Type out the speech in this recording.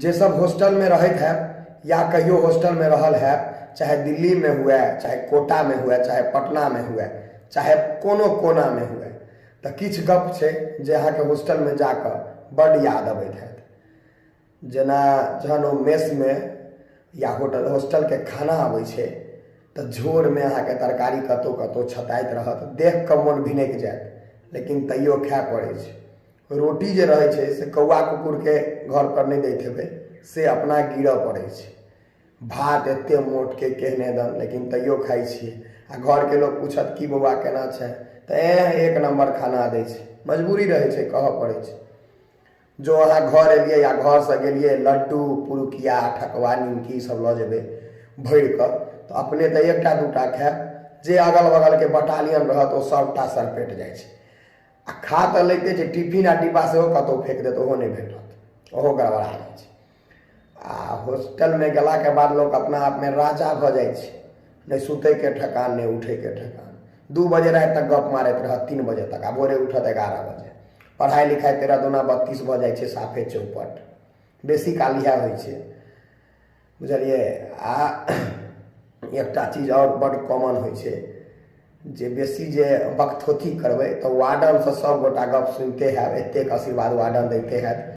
जे सब हॉस्टल में रहत है या कहियो हॉस्टल में रहल है, चाहे दिल्ली में हुए, चाहे कोटा में हुए, चाहे पटना में हुए, चाहे कोनो कोना में हुए, तो किछ गप छे जे अहाँके हॉस्टल में जाकर बड़ याद अबैत है। जेना जहन ओ मेस में या होटल हॉस्टल के खाना आबै छै तो झोर में अहाँके तरकारी कतौ कतौ छताइत रहत, देख कऽ मोन भिनक जायत, लेकिन तैयो खाय पड़ै छै। रोटी जे रहै छै से कौआ कुकुर के घर पर नहीं दैत हेबै, से अपना गिरऽ पड़ै छै। भात एते मोट के केहने दन, लेकिन तैयो खाइ छियै। आ घर के लोग पूछत की बौआ केना छै, तो एक नंबर खाना दै छै। मजबूरी रहै छै, कहऽ पड़ै छै। जो अहाँ घर एलियै या घर से गेलियै, लड्डू पुरुकिया ठकुआ निमकी सब लऽ जेबै भरि कऽ, तो अपने तो एकटा दूटा खायब, जे अगल बगल के बटालियन रहत ओ सबटा सरपेट जाइ छै। आ खा तऽ लैते छै, टिफिन आ डिब्बा सेहो कतौ फेंक देत, ओहो नहीं भेटत, ओहो गड़बड़ा जाइ छै। आ हॉस्टल में गेला के बाद लोग अपना आप में राजा भऽ जाइ छै, नहीं सुतै के ठेकान नहीं उठै के ठेकान। 2 बजे रात तक गप मारैत रहत, 3 बजे तक, आ भोरे उठत 11 बजे। पढ़ाई लिखाई 13 दूना 32 भऽ जाइ छै, साफे चौपट। बेसी काल इएह होइ छै, बुझलियै। आ एकटा चीज और बड़ कॉमन होइ छै, जे बेसी जे बकथोथी करबै तो वार्डन से सब गोटा गप सुनते हैब, एतेक आशीर्वाद वार्डन दैते हैत।